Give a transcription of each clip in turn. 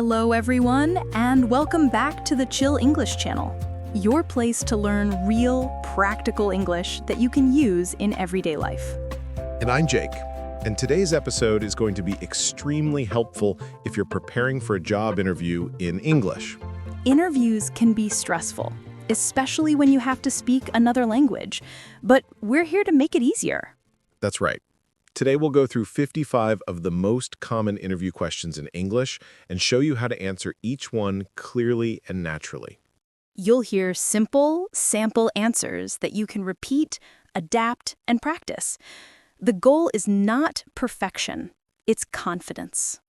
Hello everyone, and welcome back to the Chill English channel, your place to learn real, practical English that you can use in everyday life. And I'm Jake, and today's episode is going to be extremely helpful if you're preparing for a job interview in English. Interviews can be stressful, especially when you have to speak another language, but we're here to make it easier. That's right. Today we'll go through 55 of the most common interview questions in English and show you how to answer each one clearly and naturally. You'll hear simple, sample answers that you can repeat, adapt, and practice. The goal is not perfection, it's confidence.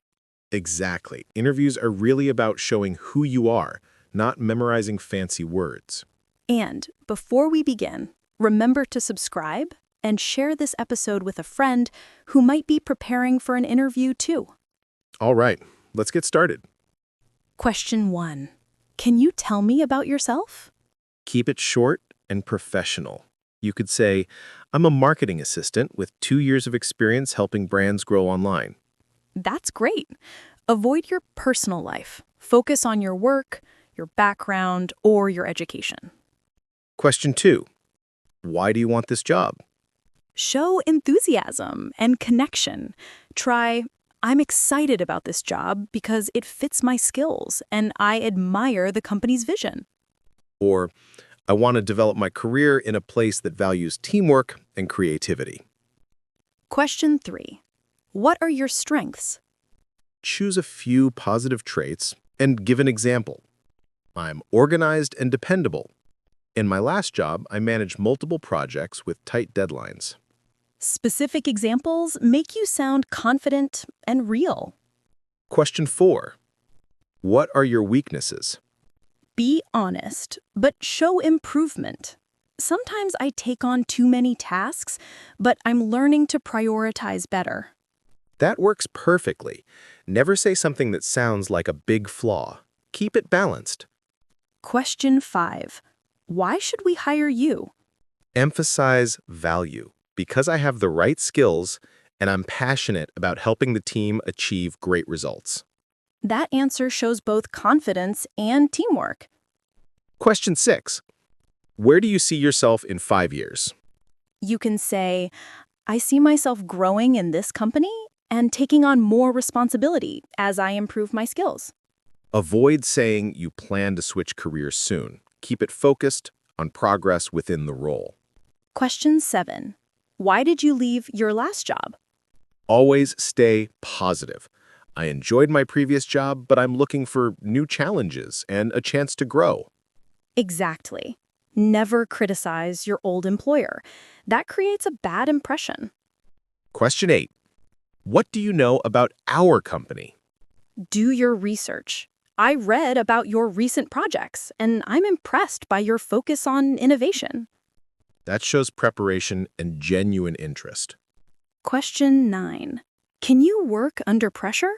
Exactly. Interviews are really about showing who you are, not memorizing fancy words. And before we begin, remember to subscribe and share this episode with a friend who might be preparing for an interview too. All right, let's get started. Question 1. Can you tell me about yourself? Keep it short and professional. You could say, I'm a marketing assistant with 2 years of experience helping brands grow online. That's great. Avoid your personal life. Focus on your work, your background, or your education. Question 2. Why do you want this job? Show enthusiasm and connection. Try, I'm excited about this job because it fits my skills and I admire the company's vision. Or, I want to develop my career in a place that values teamwork and creativity. Question 3. What are your strengths? Choose a few positive traits and give an example. I'm organized and dependable. In my last job, I managed multiple projects with tight deadlines. Specific examples make you sound confident and real. Question 4. What are your weaknesses? Be honest, but show improvement. Sometimes I take on too many tasks, but I'm learning to prioritize better. That works perfectly. Never say something that sounds like a big flaw. Keep it balanced. Question 5. Why should we hire you? Emphasize value. Because I have the right skills and I'm passionate about helping the team achieve great results. That answer shows both confidence and teamwork. Question 6. Where do you see yourself in 5 years? You can say, I see myself growing in this company and taking on more responsibility as I improve my skills. Avoid saying you plan to switch careers soon. Keep it focused on progress within the role. Question 7. Why did you leave your last job? Always stay positive. I enjoyed my previous job, but I'm looking for new challenges and a chance to grow. Exactly. Never criticize your old employer. That creates a bad impression. Question 8. What do you know about our company? Do your research. I read about your recent projects, and I'm impressed by your focus on innovation. That shows preparation and genuine interest. Question 9. Can you work under pressure?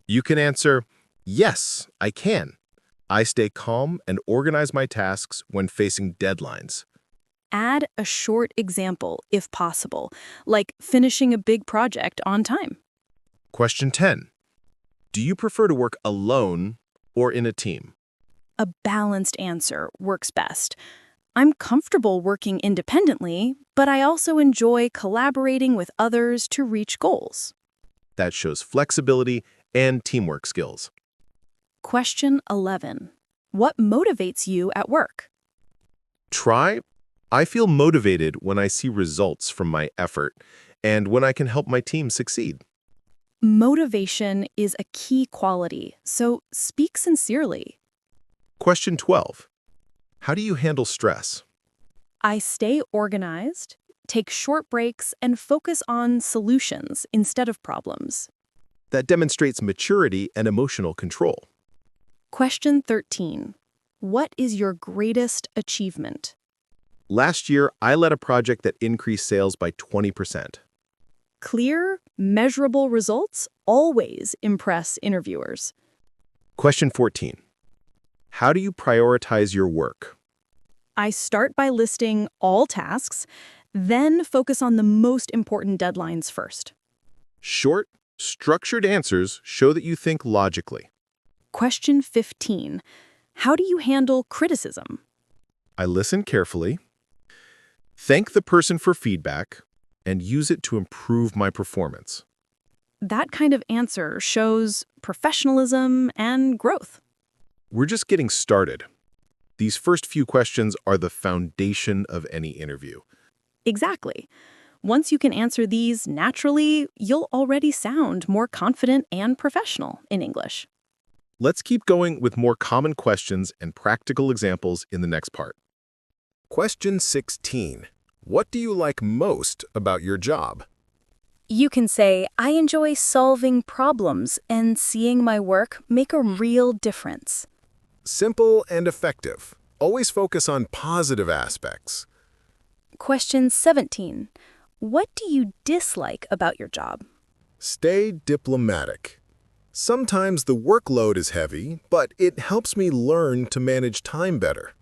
You can answer, yes, I can. I stay calm and organize my tasks when facing deadlines. Add a short example, if possible, like finishing a big project on time. Question 10. Do you prefer to work alone or in a team? A balanced answer works best. I'm comfortable working independently, but I also enjoy collaborating with others to reach goals. That shows flexibility and teamwork skills. Question 11. What motivates you at work? Try, I feel motivated when I see results from my effort and when I can help my team succeed. Motivation is a key quality, so speak sincerely. Question 12. How do you handle stress? I stay organized, take short breaks, and focus on solutions instead of problems. That demonstrates maturity and emotional control. Question 13. What is your greatest achievement? Last year, I led a project that increased sales by 20%. Clear, measurable results always impress interviewers. Question 14. How do you prioritize your work? I start by listing all tasks, then focus on the most important deadlines first. Short, structured answers show that you think logically. Question 15. How do you handle criticism? I listen carefully, thank the person for feedback, and use it to improve my performance. That kind of answer shows professionalism and growth. We're just getting started. These first few questions are the foundation of any interview. Exactly. Once you can answer these naturally, you'll already sound more confident and professional in English. Let's keep going with more common questions and practical examples in the next part. Question 16. What do you like most about your job? You can say, I enjoy solving problems and seeing my work make a real difference. Simple and effective. Always focus on positive aspects. Question 17. What do you dislike about your job? Stay diplomatic. Sometimes the workload is heavy, but it helps me learn to manage time better.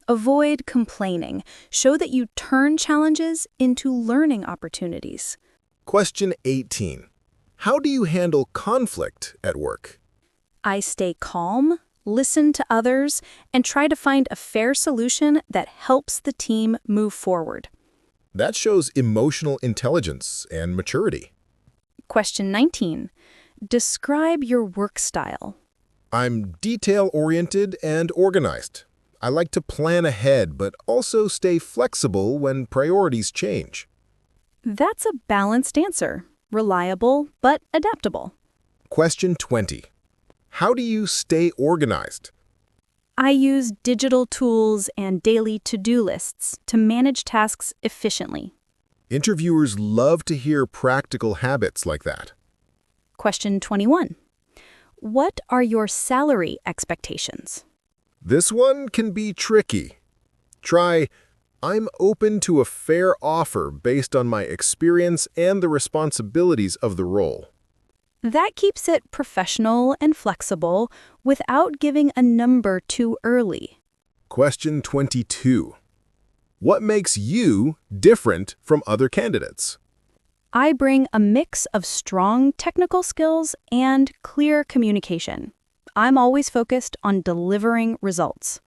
Avoid complaining. Show that you turn challenges into learning opportunities. Question 18. How do you handle conflict at work? I stay calm, listen to others, and try to find a fair solution that helps the team move forward. That shows emotional intelligence and maturity. Question 19. Describe your work style. I'm detail-oriented and organized. I like to plan ahead, but also stay flexible when priorities change. That's a balanced answer. Reliable, but adaptable. Question 20. How do you stay organized? I use digital tools and daily to-do lists to manage tasks efficiently. Interviewers love to hear practical habits like that. Question 21. What are your salary expectations? This one can be tricky. Try, I'm open to a fair offer based on my experience and the responsibilities of the role. That keeps it professional and flexible without giving a number too early. Question 22. What makes you different from other candidates? I bring a mix of strong technical skills and clear communication. I'm always focused on delivering results.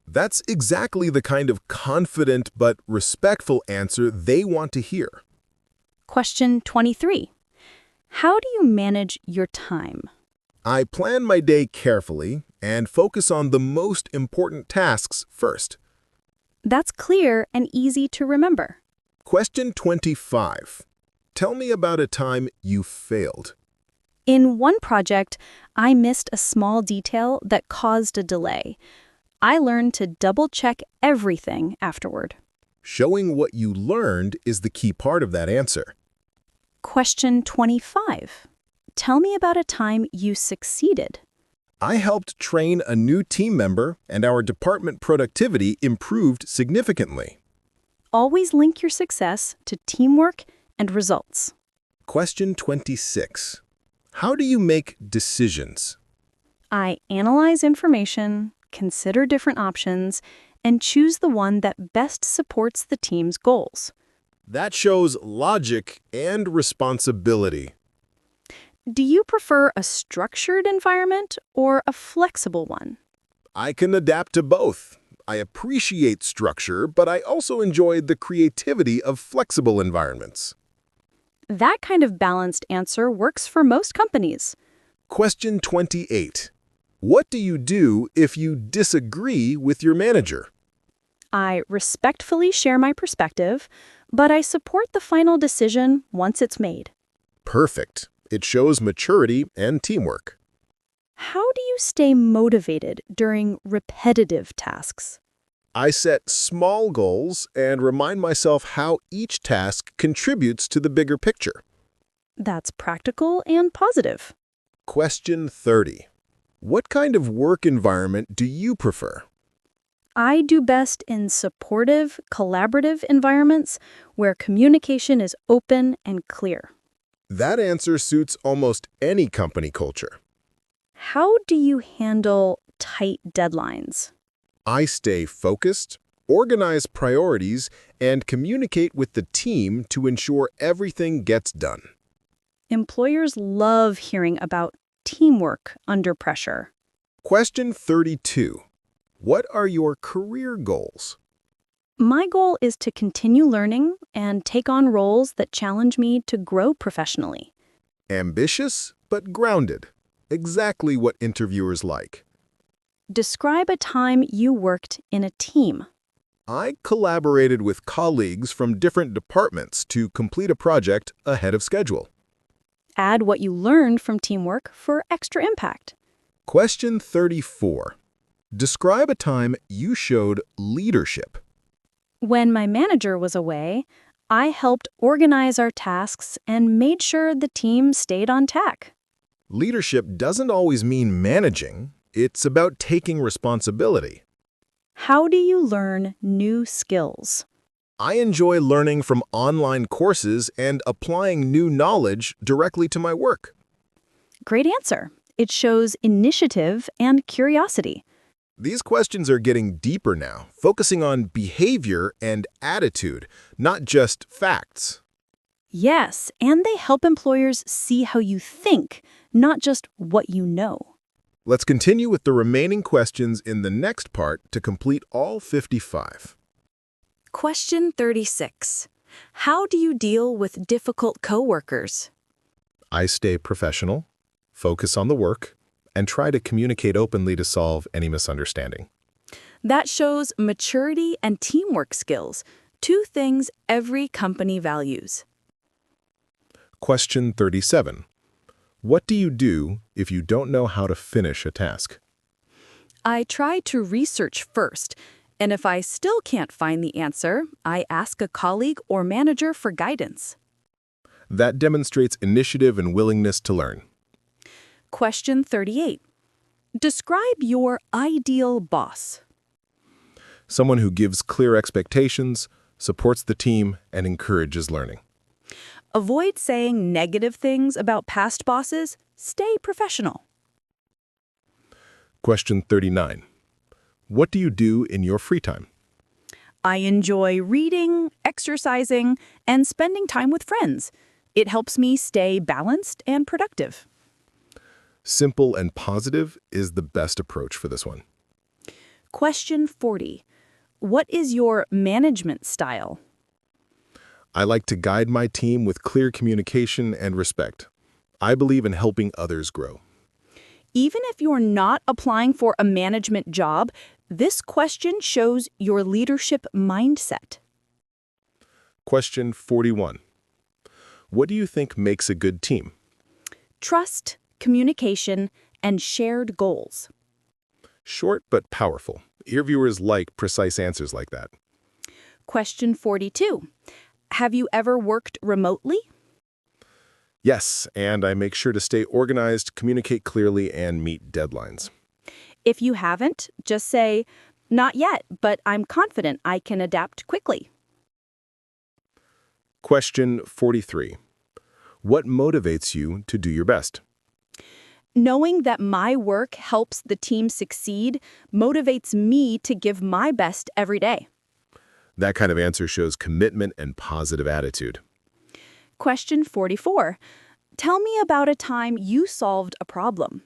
That's exactly the kind of confident but respectful answer they want to hear. Question 23. How do you manage your time? I plan my day carefully and focus on the most important tasks first. That's clear and easy to remember. Question 25. Tell me about a time you failed. In one project, I missed a small detail that caused a delay. I learned to double-check everything afterward. Showing what you learned is the key part of that answer. Question 25. Tell me about a time you succeeded. I helped train a new team member, and our department productivity improved significantly. Always link your success to teamwork and results. Question 26. How do you make decisions? I analyze information, consider different options, and choose the one that best supports the team's goals. That shows logic and responsibility. Do you prefer a structured environment or a flexible one? I can adapt to both. I appreciate structure, but I also enjoy the creativity of flexible environments. That kind of balanced answer works for most companies. Question 28. What do you do if you disagree with your manager? I respectfully share my perspective, but I support the final decision once it's made. Perfect. It shows maturity and teamwork. How do you stay motivated during repetitive tasks? I set small goals and remind myself how each task contributes to the bigger picture. That's practical and positive. Question 30. What kind of work environment do you prefer? I do best in supportive, collaborative environments where communication is open and clear. That answer suits almost any company culture. How do you handle tight deadlines? I stay focused, organize priorities, and communicate with the team to ensure everything gets done. Employers love hearing about teamwork under pressure. Question 32. What are your career goals? My goal is to continue learning and take on roles that challenge me to grow professionally. Ambitious, but grounded. Exactly what interviewers like. Describe a time you worked in a team. I collaborated with colleagues from different departments to complete a project ahead of schedule. Add what you learned from teamwork for extra impact. Question 34. Describe a time you showed leadership. When my manager was away, I helped organize our tasks and made sure the team stayed on tack. Leadership doesn't always mean managing. It's about taking responsibility. How do you learn new skills? I enjoy learning from online courses and applying new knowledge directly to my work. Great answer. It shows initiative and curiosity. These questions are getting deeper now, focusing on behavior and attitude, not just facts. Yes, and they help employers see how you think, not just what you know. Let's continue with the remaining questions in the next part to complete all 55. Question 36. How do you deal with difficult coworkers? I stay professional, focus on the work, and try to communicate openly to solve any misunderstanding. That shows maturity and teamwork skills, two things every company values. Question 37. What do you do if you don't know how to finish a task? I try to research first, and if I still can't find the answer, I ask a colleague or manager for guidance. That demonstrates initiative and willingness to learn. Question 38. Describe your ideal boss. Someone who gives clear expectations, supports the team, and encourages learning. Avoid saying negative things about past bosses. Stay professional. Question 39. What do you do in your free time? I enjoy reading, exercising, and spending time with friends. It helps me stay balanced and productive. Simple and positive is the best approach for this one. Question 40. What is your management style? I like to guide my team with clear communication and respect. I believe in helping others grow. Even if you're not applying for a management job, this question shows your leadership mindset. Question 41. What do you think makes a good team? Trust, communication, and shared goals. Short but powerful. Earviewers like precise answers like that. Question 42. Have you ever worked remotely? Yes, and I make sure to stay organized, communicate clearly, and meet deadlines. If you haven't, just say, "Not yet, but I'm confident I can adapt quickly." Question 43. What motivates you to do your best? Knowing that my work helps the team succeed motivates me to give my best every day. That kind of answer shows commitment and positive attitude. Question 44. Tell me about a time you solved a problem.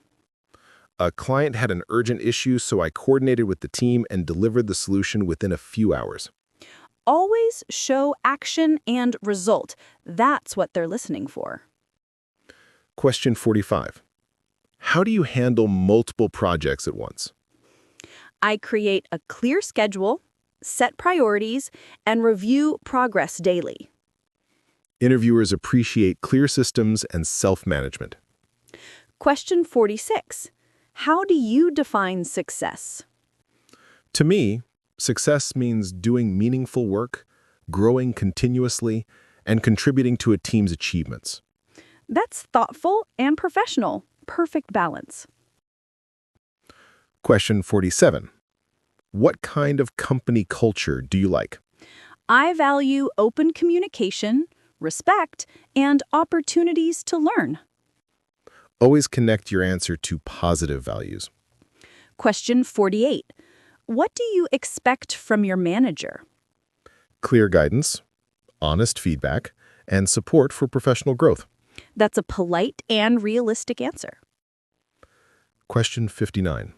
A client had an urgent issue, so I coordinated with the team and delivered the solution within a few hours. Always show action and result. That's what they're listening for. Question 45. How do you handle multiple projects at once? I create a clear schedule, set priorities, and review progress daily. Interviewers appreciate clear systems and self-management. Question 46. How do you define success? To me, success means doing meaningful work, growing continuously, and contributing to a team's achievements. That's thoughtful and professional. Perfect balance. Question 47. What kind of company culture do you like? I value open communication, respect, and opportunities to learn. Always connect your answer to positive values. Question 48. What do you expect from your manager? Clear guidance, honest feedback, and support for professional growth. That's a polite and realistic answer. Question 59.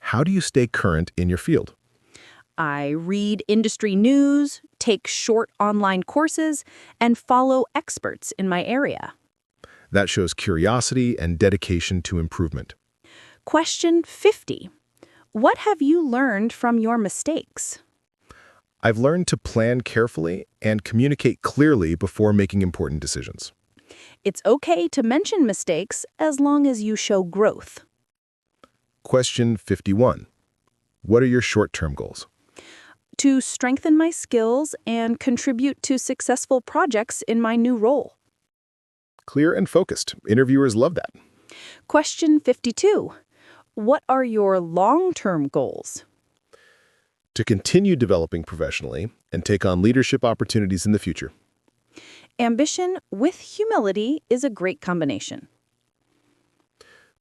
How do you stay current in your field? I read industry news, take short online courses, and follow experts in my area. That shows curiosity and dedication to improvement. Question 50. What have you learned from your mistakes? I've learned to plan carefully and communicate clearly before making important decisions. It's okay to mention mistakes as long as you show growth. Question 51. What are your short-term goals? To strengthen my skills and contribute to successful projects in my new role. Clear and focused. Interviewers love that. Question 52. What are your long-term goals? To continue developing professionally and take on leadership opportunities in the future. Ambition with humility is a great combination.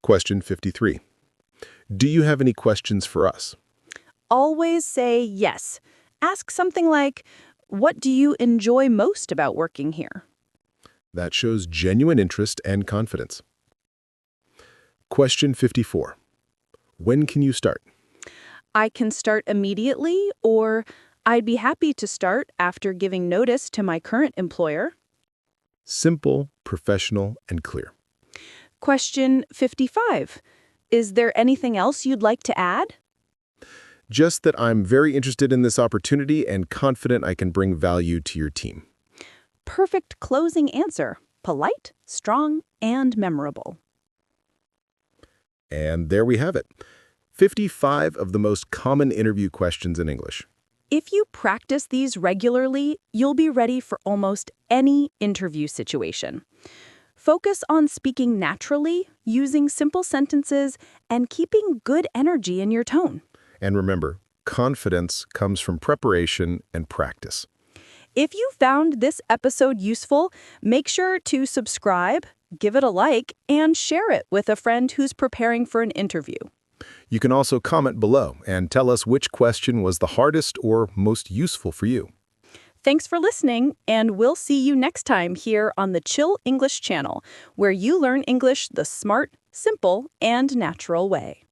Question 53. Do you have any questions for us? Always say yes. Ask something like, what do you enjoy most about working here? That shows genuine interest and confidence. Question 54. When can you start? I can start immediately, or I'd be happy to start after giving notice to my current employer. Simple, professional, and clear. Question 55. Is there anything else you'd like to add? Just that I'm very interested in this opportunity and confident I can bring value to your team. Perfect closing answer. Polite, strong, and memorable. And there we have it. 55 of the most common interview questions in English. If you practice these regularly, you'll be ready for almost any interview situation. Focus on speaking naturally, using simple sentences, and keeping good energy in your tone. And remember, confidence comes from preparation and practice. If you found this episode useful, make sure to subscribe, give it a like, and share it with a friend who's preparing for an interview. You can also comment below and tell us which question was the hardest or most useful for you. Thanks for listening, and we'll see you next time here on the Chill English channel, where you learn English the smart, simple, and natural way.